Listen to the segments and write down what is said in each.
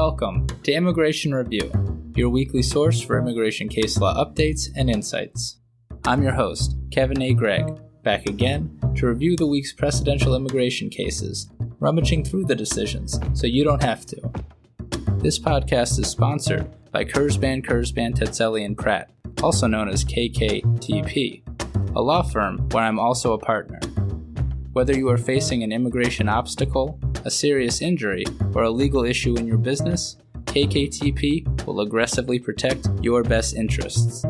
Welcome to Immigration Review, your weekly source for immigration case law updates and insights. I'm your host, Kevin A. Gregg, back again to review the week's precedential immigration cases, rummaging through the decisions so you don't have to. This podcast is sponsored by Kurzban, Tetzeli, and Pratt, also known as KKTP, a law firm where I'm also a partner. Whether you are facing an immigration obstacle, a serious injury, or a legal issue in your business, KKTP will aggressively protect your best interests.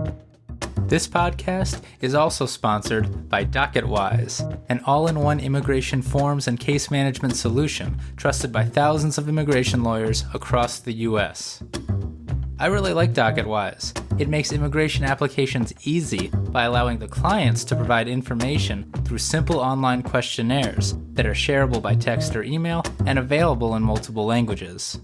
This podcast is also sponsored by DocketWise, an all-in-one immigration forms and case management solution trusted by thousands of immigration lawyers across the U.S. I really like DocketWise. It makes immigration applications easy by allowing the clients to provide information through simple online questionnaires that are shareable by text or email and available in multiple languages.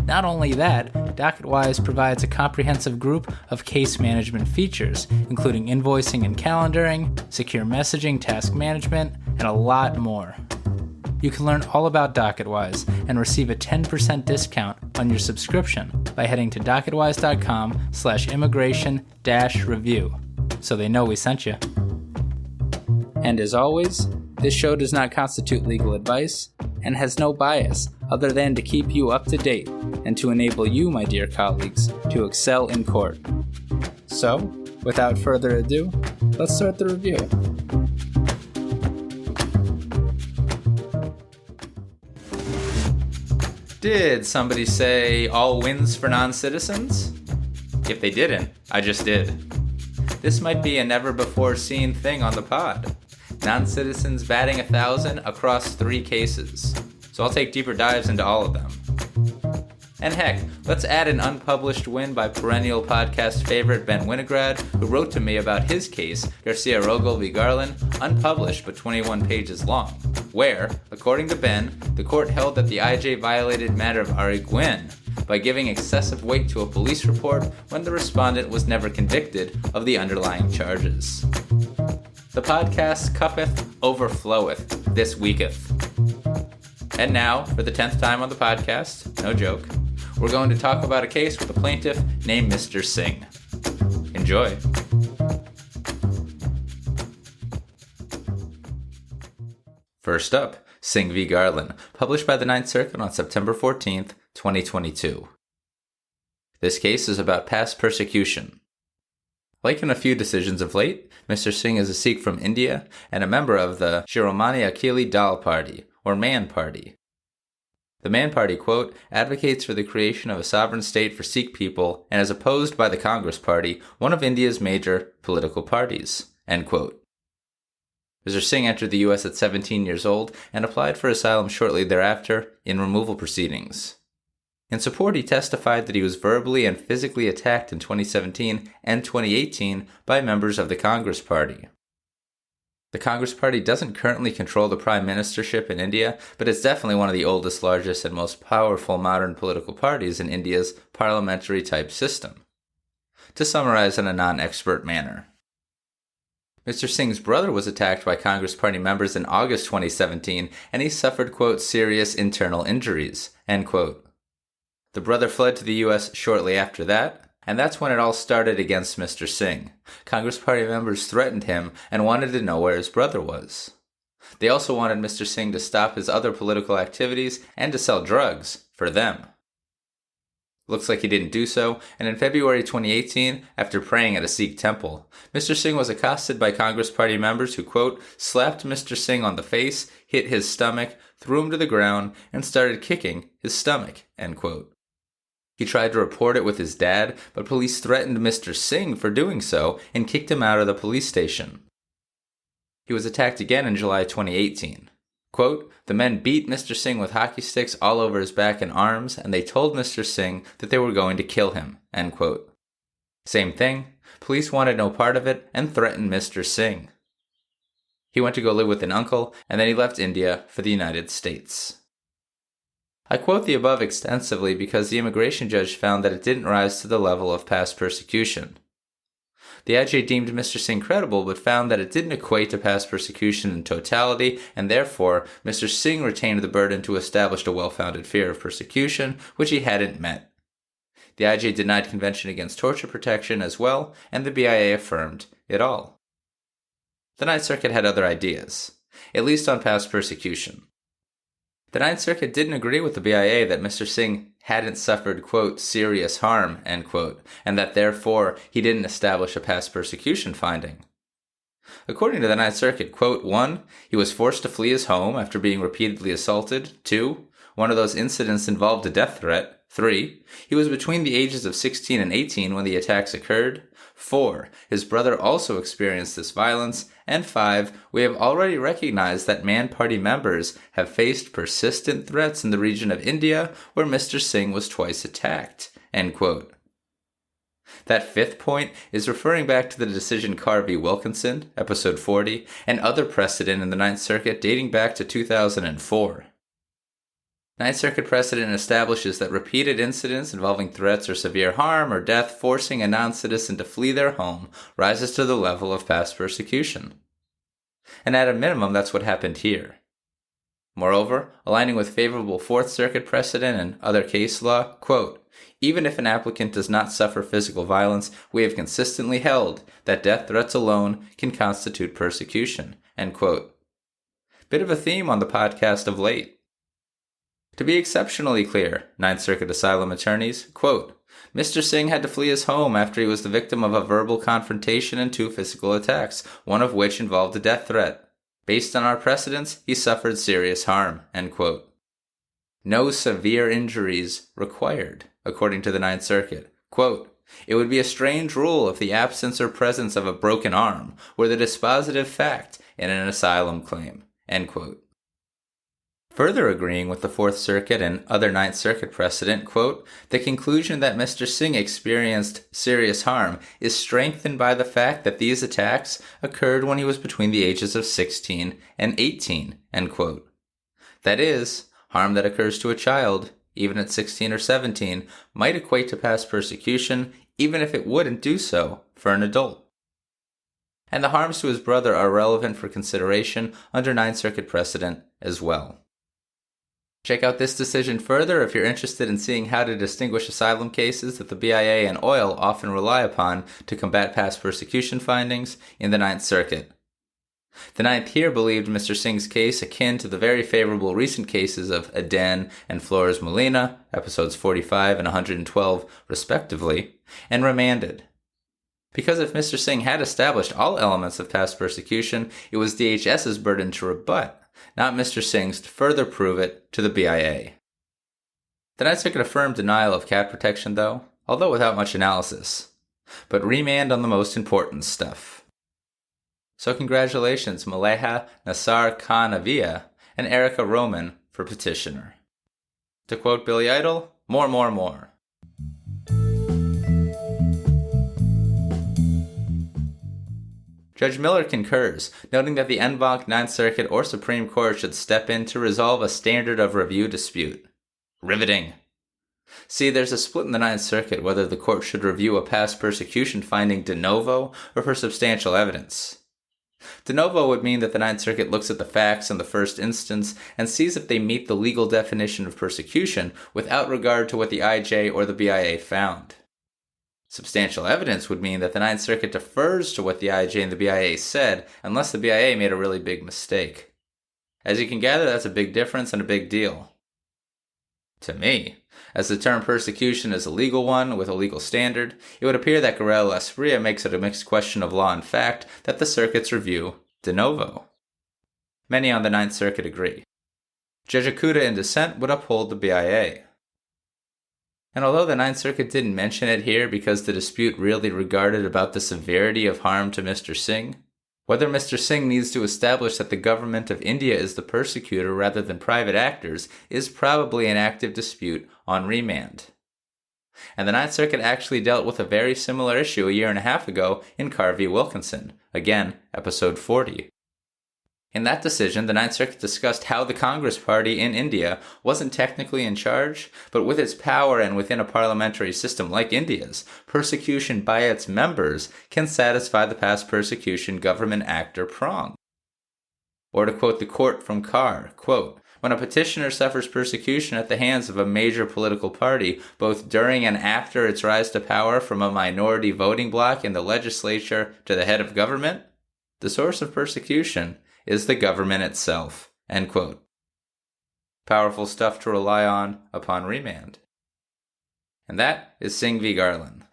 Not only that, DocketWise provides a comprehensive group of case management features, including invoicing and calendaring, secure messaging, task management, and a lot more. You can learn all about DocketWise and receive a 10% discount on your subscription by heading to docketwise.com/immigration-review, so they know we sent you. And as always, this show does not constitute legal advice and has no bias other than to keep you up to date and to enable you, my dear colleagues, to excel in court. So, without further ado, let's start the review. Did somebody say all wins for non-citizens? If they didn't, I just did. This might be a never-before-seen thing on the pod. Non-citizens batting 1,000 across 3 cases. So I'll take deeper dives into all of them. And heck, let's add an unpublished win by perennial podcast favorite Ben Winograd, who wrote to me about his case, Garcia-Rogel v. Garland, unpublished but 21 pages long, where, according to Ben, the court held that the IJ violated matter of ariguin by giving excessive weight to a police report when the respondent was never convicted of the underlying charges. The podcast cuppeth overfloweth, this weeketh. And now, for the 10th time on the podcast, no joke, we're going to talk about a case with a plaintiff named Mr. Singh. Enjoy. First up, Singh v. Garland, published by the Ninth Circuit on September 14th, 2022. This case is about past persecution. Like in a few decisions of late, Mr. Singh is a Sikh from India and a member of the Shiromani Akali Dal Party, or Mann Party. The Mann Party, quote, advocates for the creation of a sovereign state for Sikh people and is opposed by the Congress Party, one of India's major political parties, end quote. Mr. Singh entered the U.S. at 17 years old and applied for asylum shortly thereafter in removal proceedings. In support, he testified that he was verbally and physically attacked in 2017 and 2018 by members of the Congress Party. The Congress Party doesn't currently control the prime ministership in India, but it's definitely one of the oldest, largest, and most powerful modern political parties in India's parliamentary-type system. To summarize in a non-expert manner, Mr. Singh's brother was attacked by Congress Party members in August 2017, and he suffered, quote, serious internal injuries, end quote. The brother fled to the U.S. shortly after that, and that's when it all started against Mr. Singh. Congress Party members threatened him and wanted to know where his brother was. They also wanted Mr. Singh to stop his other political activities and to sell drugs for them. Looks like he didn't do so, and in February 2018, after praying at a Sikh temple, Mr. Singh was accosted by Congress Party members who, quote, slapped Mr. Singh on the face, hit his stomach, threw him to the ground, and started kicking his stomach, end quote. He tried to report it with his dad, but police threatened Mr. Singh for doing so and kicked him out of the police station. He was attacked again in July 2018. Quote, the men beat Mr. Singh with hockey sticks all over his back and arms, and they told Mr. Singh that they were going to kill him, end quote. Same thing, police wanted no part of it and threatened Mr. Singh. He went to go live with an uncle, and then he left India for the United States. I quote the above extensively because the immigration judge found that it didn't rise to the level of past persecution. The IJ deemed Mr. Singh credible, but found that it didn't equate to past persecution in totality, and therefore Mr. Singh retained the burden to establish a well-founded fear of persecution, which he hadn't met. The IJ denied Convention Against Torture Protection as well, and the BIA affirmed it all. The Ninth Circuit had other ideas, at least on past persecution. The Ninth Circuit didn't agree with the BIA that Mr. Singh hadn't suffered, quote, serious harm, end quote, and that therefore he didn't establish a past persecution finding. According to the Ninth Circuit, quote, 1, he was forced to flee his home after being repeatedly assaulted. 2, one of those incidents involved a death threat. 3, he was between the ages of 16 and 18 when the attacks occurred. 4, his brother also experienced this violence. And 5, we have already recognized that Mann Party members have faced persistent threats in the region of India where Mr. Singh was twice attacked, end quote. That fifth point is referring back to the decision Carr v. Wilkinson, episode 40, and other precedent in the Ninth Circuit dating back to 2004. Ninth Circuit precedent establishes that repeated incidents involving threats or severe harm or death forcing a non-citizen to flee their home rises to the level of past persecution. And at a minimum, that's what happened here. Moreover, aligning with favorable Fourth Circuit precedent and other case law, quote, even if an applicant does not suffer physical violence, we have consistently held that death threats alone can constitute persecution, end quote. Bit of a theme on the podcast of late. To be exceptionally clear, Ninth Circuit asylum attorneys, quote, Mr. Singh had to flee his home after he was the victim of a verbal confrontation and 2 physical attacks, one of which involved a death threat. Based on our precedents, he suffered serious harm, end quote. No severe injuries required, according to the Ninth Circuit. Quote, it would be a strange rule if the absence or presence of a broken arm were the dispositive fact in an asylum claim, end quote. Further agreeing with the Fourth Circuit and other Ninth Circuit precedent, quote, the conclusion that Mr. Singh experienced serious harm is strengthened by the fact that these attacks occurred when he was between the ages of 16 and 18, end quote. That is, harm that occurs to a child, even at 16 or 17, might equate to past persecution, even if it wouldn't do so for an adult. And the harms to his brother are relevant for consideration under Ninth Circuit precedent as well. Check out this decision further if you're interested in seeing how to distinguish asylum cases that the BIA and OIL often rely upon to combat past persecution findings in the Ninth Circuit. The Ninth here believed Mr. Singh's case akin to the very favorable recent cases of Att'y and Flores Molina, episodes 45 and 112 respectively, and remanded. Because if Mr. Singh had established all elements of past persecution, it was DHS's burden to rebut, not Mr. Singh's to further prove it to the BIA. The Ninth Circuit affirmed denial of cat protection, though, although without much analysis, but remand on the most important stuff. So congratulations, Maleha Nassar Khan Avia and Erica Roman for petitioner. To quote Billy Idol, more. Judge Miller concurs, noting that the en banc Ninth Circuit or Supreme Court should step in to resolve a standard of review dispute. Riveting. See, there's a split in the Ninth Circuit whether the court should review a past persecution finding de novo or for substantial evidence. De novo would mean that the Ninth Circuit looks at the facts in the first instance and sees if they meet the legal definition of persecution without regard to what the IJ or the BIA found. Substantial evidence would mean that the Ninth Circuit defers to what the IJ and the BIA said, unless the BIA made a really big mistake. As you can gather, that's a big difference and a big deal. To me, as the term persecution is a legal one with a legal standard, it would appear that Garland Espria makes it a mixed question of law and fact that the circuits review de novo. Many on the Ninth Circuit agree. Judge Akuta in dissent would uphold the BIA. And although the Ninth Circuit didn't mention it here because the dispute really regarded about the severity of harm to Mr. Singh, whether Mr. Singh needs to establish that the government of India is the persecutor rather than private actors is probably an active dispute on remand. And the Ninth Circuit actually dealt with a very similar issue a year and a half ago in Carr v. Wilkinson, again, episode 40. In that decision, the Ninth Circuit discussed how the Congress Party in India wasn't technically in charge, but with its power and within a parliamentary system like India's, persecution by its members can satisfy the past persecution government actor prong. Or to quote the court from Carr, quote, "When a petitioner suffers persecution at the hands of a major political party, both during and after its rise to power from a minority voting bloc in the legislature to the head of government, the source of persecution is the government itself." End quote. Powerful stuff to rely on upon remand. And that is Singh v. Garland.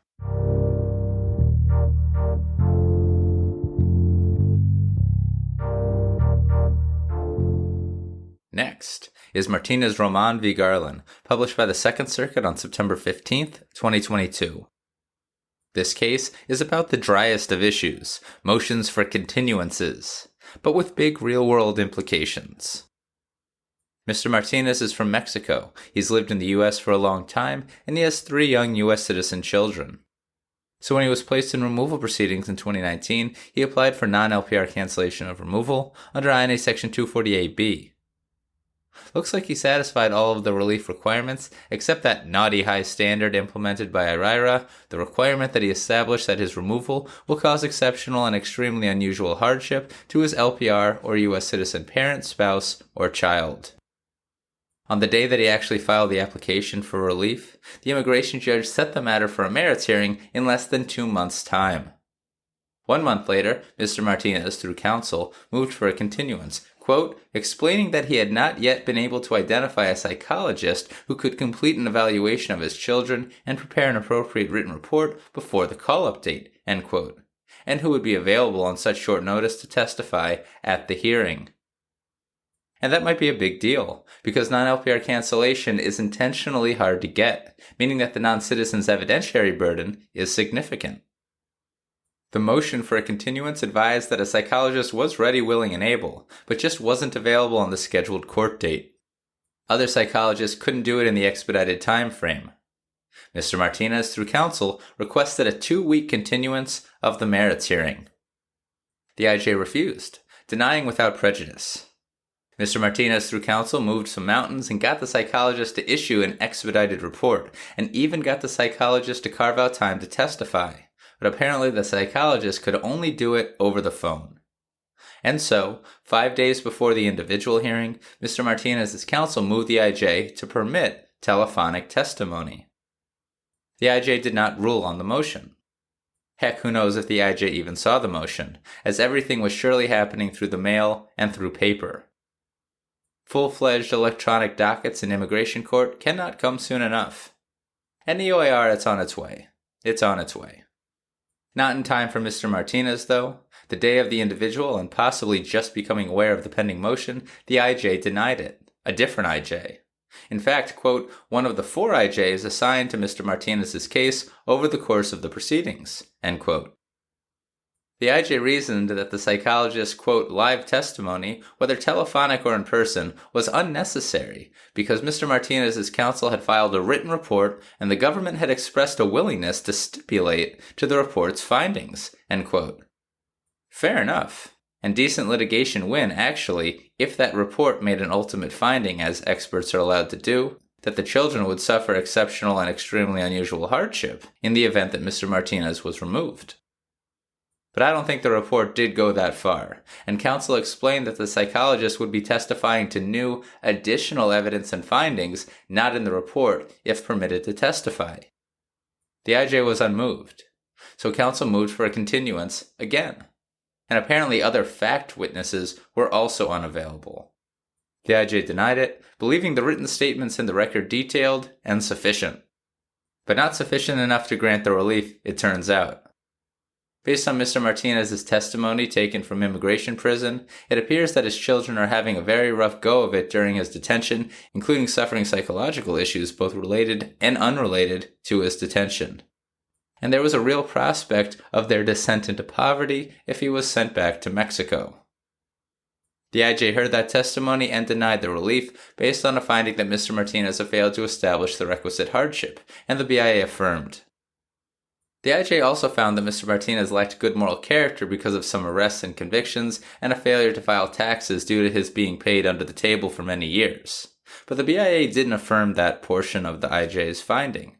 Next is Martinez Roman v. Garland, published by the Second Circuit on September 15th, 2022. This case is about the driest of issues, motions for continuances, but with big real-world implications. Mr. Martinez is from Mexico. He's lived in the U.S. for a long time, and he has 3 young U.S. citizen children. So when he was placed in removal proceedings in 2019, he applied for non-LPR cancellation of removal under INA Section 248B. Looks like he satisfied all of the relief requirements, except that naughty high standard implemented by IRIRA, the requirement that he establish that his removal will cause exceptional and extremely unusual hardship to his LPR or U.S. citizen parent, spouse, or child. On the day that he actually filed the application for relief, the immigration judge set the matter for a merits hearing in less than 2 months' time. 1 month later, Mr. Martinez, through counsel, moved for a continuance, quote, explaining that he had not yet been able to identify a psychologist who could complete an evaluation of his children and prepare an appropriate written report before the call-up date, end quote, and who would be available on such short notice to testify at the hearing. And that might be a big deal, because non-LPR cancellation is intentionally hard to get, meaning that the non-citizen's evidentiary burden is significant. The motion for a continuance advised that a psychologist was ready, willing, and able, but just wasn't available on the scheduled court date. Other psychologists couldn't do it in the expedited time frame. Mr. Martinez, through counsel, requested a 2-week continuance of the merits hearing. The IJ refused, denying without prejudice. Mr. Martinez, through counsel, moved some mountains and got the psychologist to issue an expedited report, and even got the psychologist to carve out time to testify. But apparently the psychologist could only do it over the phone. And so, 5 days before the individual hearing, Mr. Martinez's counsel moved the IJ to permit telephonic testimony. The IJ did not rule on the motion. Heck, who knows if the IJ even saw the motion, as everything was surely happening through the mail and through paper. Full-fledged electronic dockets in immigration court cannot come soon enough. And the OIR, it's on its way. It's on its way. Not in time for Mr. Martinez, though. The day of the individual, and possibly just becoming aware of the pending motion, the IJ denied it. A different IJ. In fact, quote, one of the 4 IJs assigned to Mr. Martinez's case over the course of the proceedings, end quote. The IJ reasoned that the psychologist's, quote, live testimony, whether telephonic or in person, was unnecessary because Mr. Martinez's counsel had filed a written report and the government had expressed a willingness to stipulate to the report's findings, end quote. Fair enough. And decent litigation win, actually, if that report made an ultimate finding, as experts are allowed to do, that the children would suffer exceptional and extremely unusual hardship in the event that Mr. Martinez was removed. But I don't think the report did go that far, and counsel explained that the psychologist would be testifying to new, additional evidence and findings not in the report if permitted to testify. The IJ was unmoved, so counsel moved for a continuance again, and apparently other fact witnesses were also unavailable. The IJ denied it, believing the written statements in the record detailed and sufficient. But not sufficient enough to grant the relief, it turns out. Based on Mr. Martinez's testimony taken from immigration prison, it appears that his children are having a very rough go of it during his detention, including suffering psychological issues both related and unrelated to his detention. And there was a real prospect of their descent into poverty if he was sent back to Mexico. The IJ heard that testimony and denied the relief based on a finding that Mr. Martinez had failed to establish the requisite hardship, and the BIA affirmed. The IJ also found that Mr. Martinez lacked good moral character because of some arrests and convictions and a failure to file taxes due to his being paid under the table for many years. But the BIA didn't affirm that portion of the IJ's finding.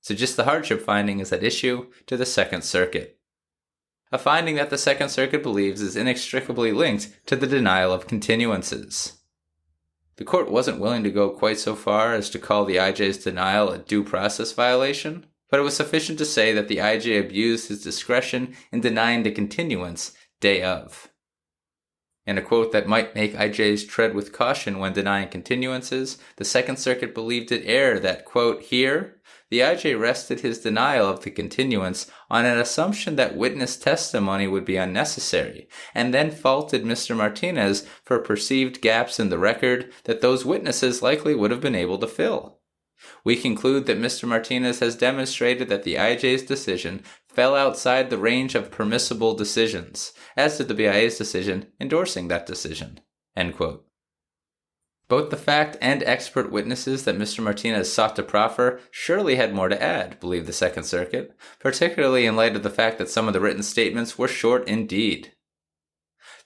So just the hardship finding is at issue to the Second Circuit. A finding that the Second Circuit believes is inextricably linked to the denial of continuances. The court wasn't willing to go quite so far as to call the IJ's denial a due process violation, but it was sufficient to say that the IJ abused his discretion in denying the continuance day of. In a quote that might make IJs tread with caution when denying continuances, the Second Circuit believed it error that, quote, here, the IJ rested his denial of the continuance on an assumption that witness testimony would be unnecessary, and then faulted Mr. Martinez for perceived gaps in the record that those witnesses likely would have been able to fill. We conclude that Mr. Martinez has demonstrated that the IJ's decision fell outside the range of permissible decisions, as did the BIA's decision endorsing that decision. End quote. Both the fact and expert witnesses that Mr. Martinez sought to proffer surely had more to add, believed the Second Circuit, particularly in light of the fact that some of the written statements were short indeed.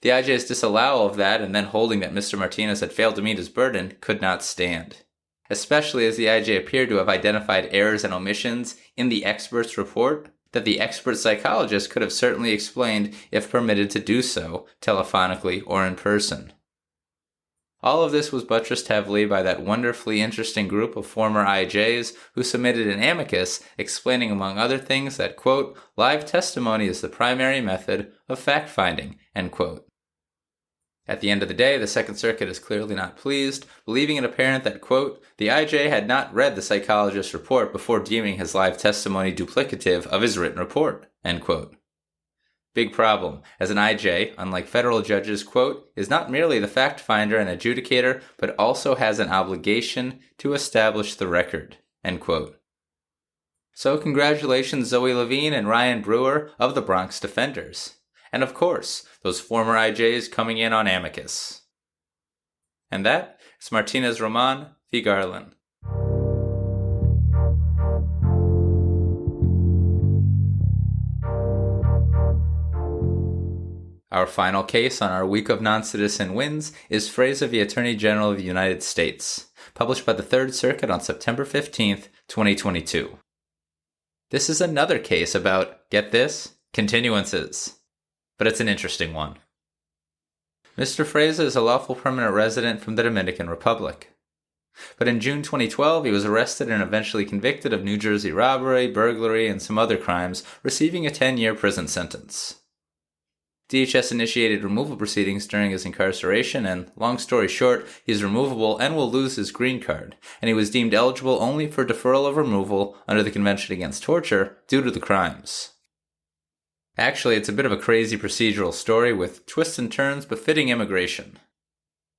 The IJ's disavowal of that and then holding that Mr. Martinez had failed to meet his burden could not stand, especially as the IJ appeared to have identified errors and omissions in the expert's report that the expert psychologist could have certainly explained if permitted to do so, telephonically or in person. All of this was buttressed heavily by that wonderfully interesting group of former IJs who submitted an amicus explaining among other things that, quote, live testimony is the primary method of fact-finding, end quote. At the end of the day, the Second Circuit is clearly not pleased, believing it apparent that, quote, the IJ had not read the psychologist's report before deeming his live testimony duplicative of his written report, end quote. Big problem, as an IJ, unlike federal judges, quote, is not merely the fact finder and adjudicator, but also has an obligation to establish the record, end quote. So congratulations Zoe Levine and Ryan Brewer of the Bronx Defenders. And of course, those former IJs coming in on amicus. And that is Martinez Roman v. Garland. Our final case on our week of non-citizen wins is Freza v. Attorney General of the United States, published by the Third Circuit on September 15th, 2022. This is another case about, get this, continuances. But it's an interesting one. Mr. Freza is a lawful permanent resident from the Dominican Republic. But in June 2012, he was arrested and eventually convicted of New Jersey robbery, burglary, and some other crimes, receiving a 10-year prison sentence. DHS initiated removal proceedings during his incarceration, and, long story short, he's removable and will lose his green card, and he was deemed eligible only for deferral of removal under the Convention Against Torture due to the crimes. Actually, it's a bit of a crazy procedural story with twists and turns befitting immigration.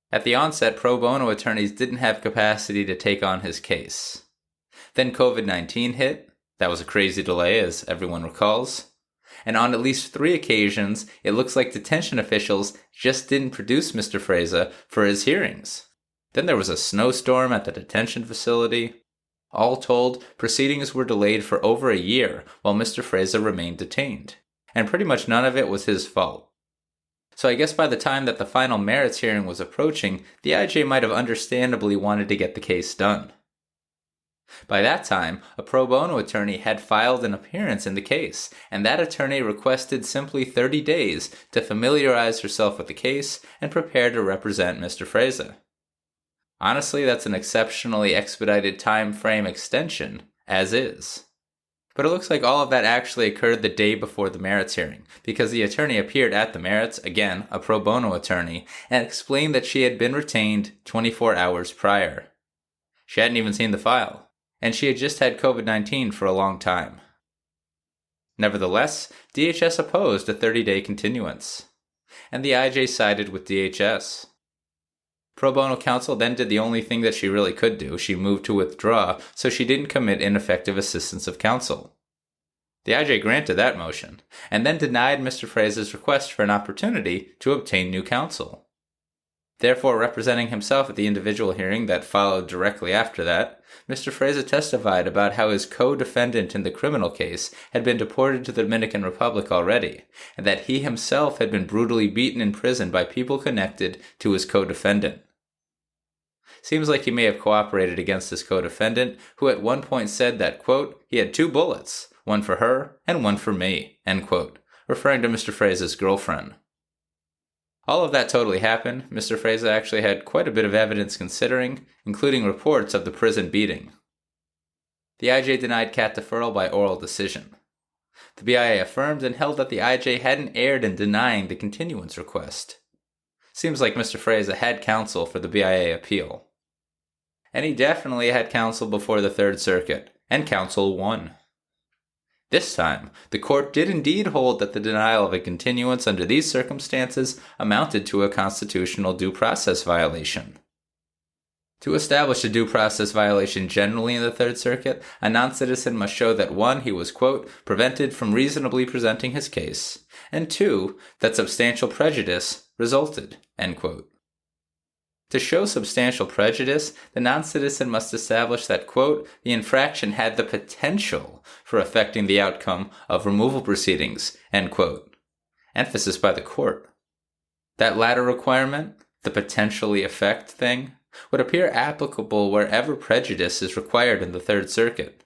At the onset, pro bono attorneys didn't have capacity to take on his case. Then COVID-19 hit. That was a crazy delay, as everyone recalls. And on at least 3 occasions, it looks like detention officials just didn't produce Mr. Freza for his hearings. Then there was a snowstorm at the detention facility. All told, proceedings were delayed for over a year while Mr. Freza remained detained. And pretty much none of it was his fault. So I guess by the time that the final merits hearing was approaching, the IJ might have understandably wanted to get the case done. By that time, a pro bono attorney had filed an appearance in the case, and that attorney requested simply 30 days to familiarize herself with the case and prepare to represent Mr. Freza. Honestly, that's an exceptionally expedited time frame extension, as is. But it looks like all of that actually occurred the day before the merits hearing, because the attorney appeared at the merits, again, a pro bono attorney, and explained that she had been retained 24 hours prior. She hadn't even seen the file, and she had just had COVID-19 for a long time. Nevertheless, DHS opposed a 30-day continuance, and the IJ sided with DHS. Pro bono counsel then did the only thing that she really could do. She moved to withdraw, so she didn't commit ineffective assistance of counsel. The IJ granted that motion, and then denied Mr. Freza's request for an opportunity to obtain new counsel. Therefore, representing himself at the individual hearing that followed directly after that, Mr. Freza testified about how his co-defendant in the criminal case had been deported to the Dominican Republic already, and that he himself had been brutally beaten in prison by people connected to his co-defendant. Seems like he may have cooperated against his co-defendant, who at one point said that, quote, he had 2 bullets, one for her and one for me, end quote, referring to Mr. Freza's girlfriend. All of that totally happened. Mr. Freza actually had quite a bit of evidence considering, including reports of the prison beating. The IJ denied cat deferral by oral decision. The BIA affirmed and held that the IJ hadn't erred in denying the continuance request. Seems like Mr. Freza had counsel for the BIA appeal. And he definitely had counsel before the Third Circuit, and counsel won. This time, the court did indeed hold that the denial of a continuance under these circumstances amounted to a constitutional due process violation. To establish a due process violation generally in the Third Circuit, a non-citizen must show that 1, he was, quote, prevented from reasonably presenting his case, and 2, that substantial prejudice resulted, end quote. To show substantial prejudice, the non-citizen must establish that, quote, the infraction had the potential for affecting the outcome of removal proceedings, end quote. Emphasis by the court. That latter requirement, the potentially affect thing, would appear applicable wherever prejudice is required in the Third Circuit,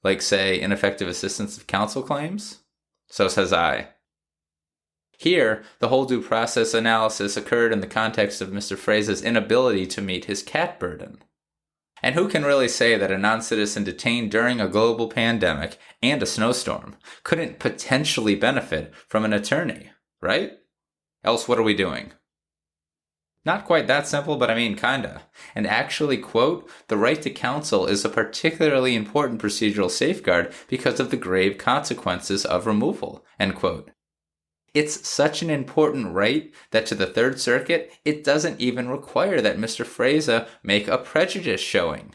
like, say, ineffective assistance of counsel claims? So says I. Here, the whole due process analysis occurred in the context of Mr. Freza's inability to meet his cat burden. And who can really say that a non-citizen detained during a global pandemic and a snowstorm couldn't potentially benefit from an attorney, right? Else what are we doing? Not quite that simple, but I mean kinda. And actually, quote, the right to counsel is a particularly important procedural safeguard because of the grave consequences of removal, end quote. It's such an important right that to the Third Circuit, it doesn't even require that Mr. Freza make a prejudice showing.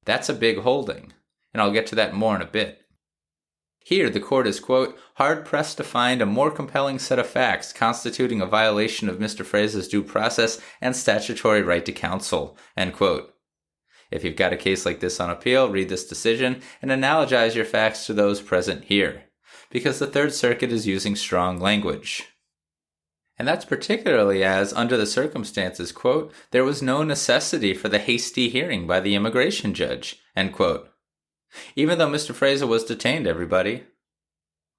That's a big holding, and I'll get to that more in a bit. Here, the court is, quote, hard-pressed to find a more compelling set of facts constituting a violation of Mr. Freza's due process and statutory right to counsel, end quote. If you've got a case like this on appeal, read this decision and analogize your facts to those present here, because the Third Circuit is using strong language. And that's particularly as, under the circumstances, quote, there was no necessity for the hasty hearing by the immigration judge, end quote. Even though Mr. Freza was detained, everybody.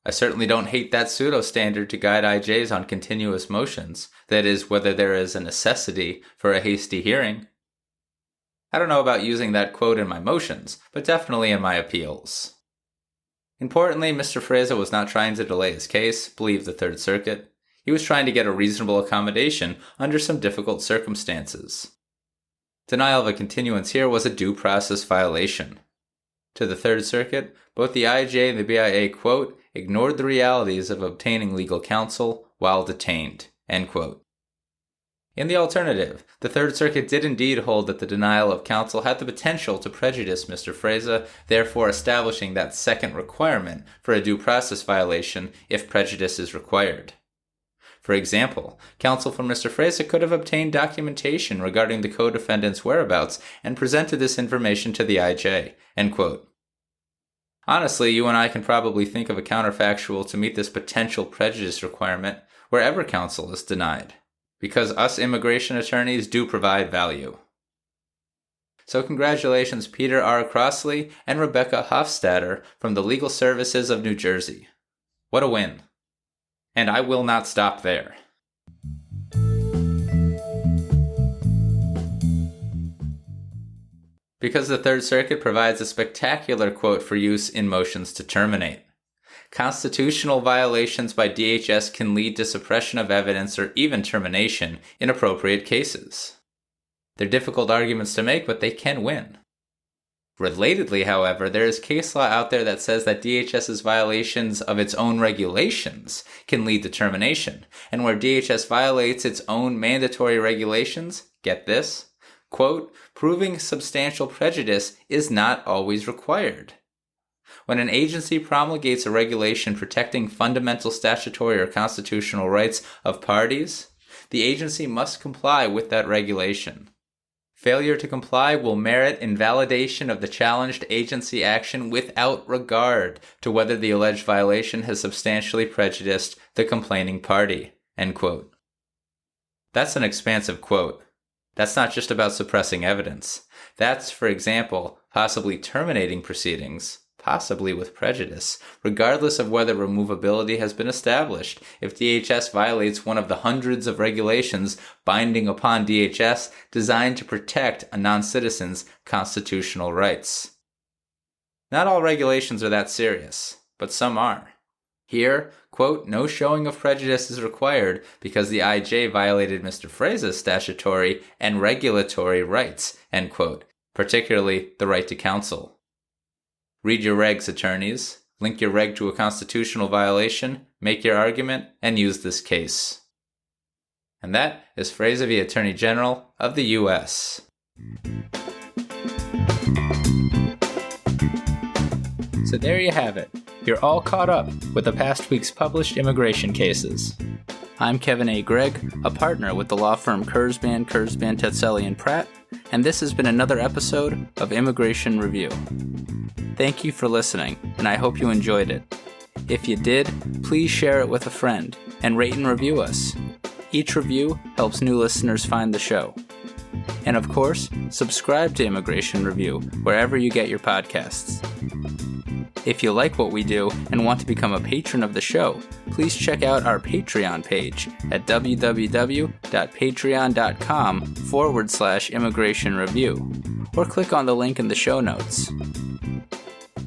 I certainly don't hate that pseudo-standard to guide IJs on continuous motions, that is, whether there is a necessity for a hasty hearing. I don't know about using that quote in my motions, but definitely in my appeals. Importantly, Mr. Freza was not trying to delay his case, believe the Third Circuit. He was trying to get a reasonable accommodation under some difficult circumstances. Denial of a continuance here was a due process violation. To the Third Circuit, both the IJ and the BIA, quote, ignored the realities of obtaining legal counsel while detained, end quote. In the alternative, the Third Circuit did indeed hold that the denial of counsel had the potential to prejudice Mr. Freza, therefore establishing that second requirement for a due process violation if prejudice is required. For example, counsel for Mr. Freza could have obtained documentation regarding the co-defendant's whereabouts and presented this information to the IJ, end quote. Honestly, you and I can probably think of a counterfactual to meet this potential prejudice requirement wherever counsel is denied, because us immigration attorneys do provide value. So congratulations Peter R. Crossley and Rebecca Hofstadter from the Legal Services of New Jersey. What a win. And I will not stop there. Because the Third Circuit provides a spectacular quote for use in motions to terminate. Constitutional violations by DHS can lead to suppression of evidence or even termination in appropriate cases. They're difficult arguments to make, but they can win. Relatedly, however, there is case law out there that says that DHS's violations of its own regulations can lead to termination, and where DHS violates its own mandatory regulations, get this, quote, proving substantial prejudice is not always required. When an agency promulgates a regulation protecting fundamental statutory or constitutional rights of parties, the agency must comply with that regulation. Failure to comply will merit invalidation of the challenged agency action without regard to whether the alleged violation has substantially prejudiced the complaining party." End quote. That's an expansive quote. That's not just about suppressing evidence. That's, for example, possibly terminating proceedings, possibly with prejudice, regardless of whether removability has been established, if DHS violates one of the hundreds of regulations binding upon DHS designed to protect a non-citizen's constitutional rights. Not all regulations are that serious, but some are. Here, quote, "no showing of prejudice is required because the IJ violated Mr. Freza's statutory and regulatory rights," end quote, particularly the right to counsel. Read your regs, attorneys. Link your reg to a constitutional violation, make your argument, and use this case. And that is Freza v. Attorney General of the U.S. So there you have it. You're all caught up with the past week's published immigration cases. I'm Kevin A. Gregg, a partner with the law firm Kurzban, Tetzeli, and Pratt, and this has been another episode of Immigration Review. Thank you for listening, and I hope you enjoyed it. If you did, please share it with a friend and rate and review us. Each review helps new listeners find the show. And of course, subscribe to Immigration Review wherever you get your podcasts. If you like what we do and want to become a patron of the show, please check out our Patreon page at www.patreon.com/Immigration Review, or click on the link in the show notes.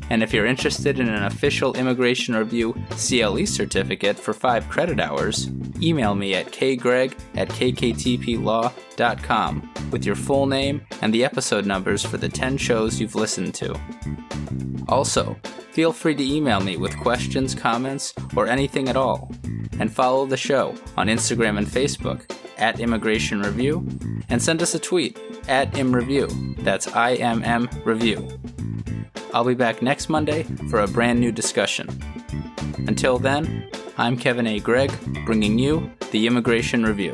And if you're interested in an official Immigration Review CLE certificate for 5 credit hours, email me at kgreg@kktplaw.com with your full name and the episode numbers for the 10 shows you've listened to. Also, feel free to email me with questions, comments, or anything at all. And follow the show on Instagram and Facebook at Immigration Review, and send us a tweet at ImReview. That's IMM Review. I'll be back next Monday for a brand new discussion. Until then, I'm Kevin A. Gregg, bringing you the Immigration Review.